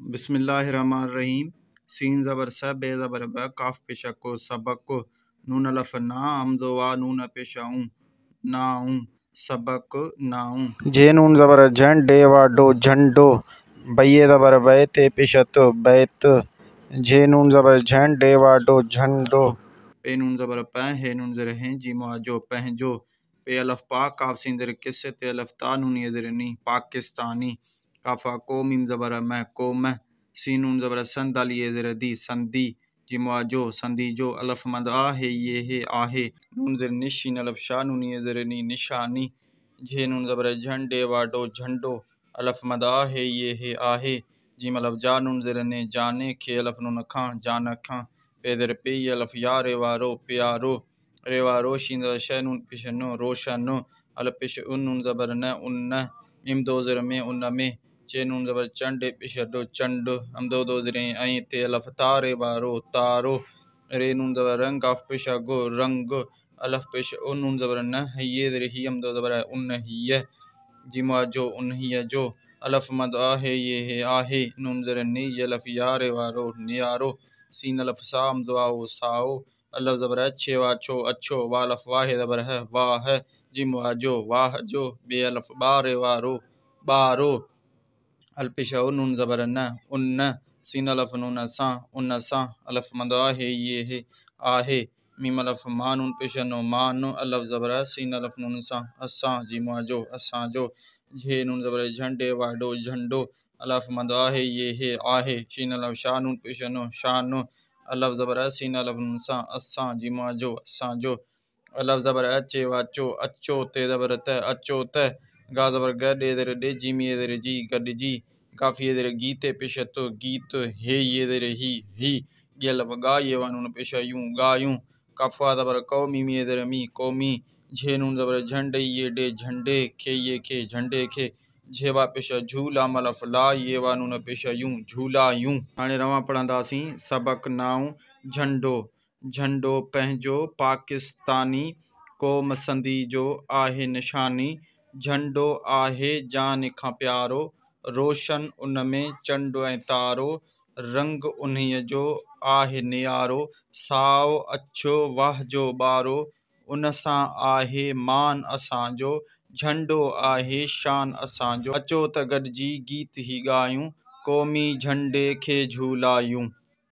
बिस्मिल्लाहिर्रहमानिर्रहीम। सीन ज़बर स बे ज़बर ब काफ पेशा को सबक को नून अलफ ना हमदो वा नून पेशा नाऊं सबक नाऊं। जे नून ज़बर झन डे वा डो झंडो बये ज़बर बे ते पेशत बैत जे नून ज़बर झन डे वा डो झंडो पे नून ज़बर प हे नून ज़र हैं जीमो जो पहजो पे अलफ पा काफ सीन ज़र किस्से ते अलफ ता नून ये ज़र नी पाकिस्तानी काफा को मीम ज़बर मैं को मैं सी नून ज़बर सन दाल ये ज़र दी संदी जिमो जो संदी जो अलफ मद आ है ये है आहे नून ज़र निशीन अलफ शाह नून ये ज़र नी निशानी झे नून ज़बर झन डे वाडो झंडो अलफ मद आ है ये है आहे जिम अलफ जा नून ज़र ने जाने खे अलफ नून खां जान खां पे ज़र पे अलफ या रेवारो प्यारो रेवारो शीन ज़बर शह नून पिशनो रोशनो अलफ पिश उन नून ज़बर न उन्न इम दो ज़र में उन्न में चे नून ज़बर चंड पिशडो चंड हम दो ज़रे ऐं ते अलफ तारे बारो तारो रे नून ज़बर रंग काफ पेशा गो रंग अलफ पेश उन नून ज़बर न ये ज़रे ही हम दो ज़बर उन ही जिमा जो उन ही जो अलफ मद आ है ये है आहे नून ज़र नी ये अलफ यारे वारो नियारो सीन अलफ सा हम दो आओ साओ अलफ ज़बर अच्छे वाछो अच्छो वालफ वाहे ज़बर है वाह है जिमा जो वाह जो बे अलफ बारे वारो बारो अलपिशा नून ज़बर न उन्न सीन अलफ नून सा उन्न सा अलफ मद आ है ये है आहे मीम अलफ मा नून पेशनो मानो अलफ ज़बर सीन अलफ नून सा असा जिमा जो असा जो झे नून ज़बर झंडे वाडो झंडो अलफ मद आ है ये है आहे शीन अलफ शाह नून पेशनो शानो अलफ ज़बर सीन अलफ नून सा असा जिमा जो असा जो अलफ ज़बर अच्छे वाचो अच्छो ते ज़बर त अच्छो त गा ज़बर ग डे ज़र डे जिम ये ज़र जी गड जी काफ़ी ये ज़र गीते पेशतो गीत हे ये ज़र ही ये अलफ गा ये वानून पेशा यूं गा यूं काफ़ा ज़बर कौमी ये ज़र मी कौमी झे नून ज़बर झंडे ये डे झंडे खे ये खे झंडे खे झेवा पेशा झूला मलफ ला ये वानून पेशा यूं झूला यूं। हाणे रवां पढ़ंदासीं सबक नाऊं झंडो झंडो पंहिंजो पाकिस्तानी क़ौम संदी जो आहे निशानी झंडो आहे जान खां प्यारो रोशन उन में चंड ऐं तारो रंग उन्हीअ जो आहे नियारो साओ अछो वाह जो ॿारो उन सां आहे मान असांजो झंडो आहे शान असांजो अचो त गॾिजी गीत ही ॻायूं क़ौमी झंडे खे झूलायूं।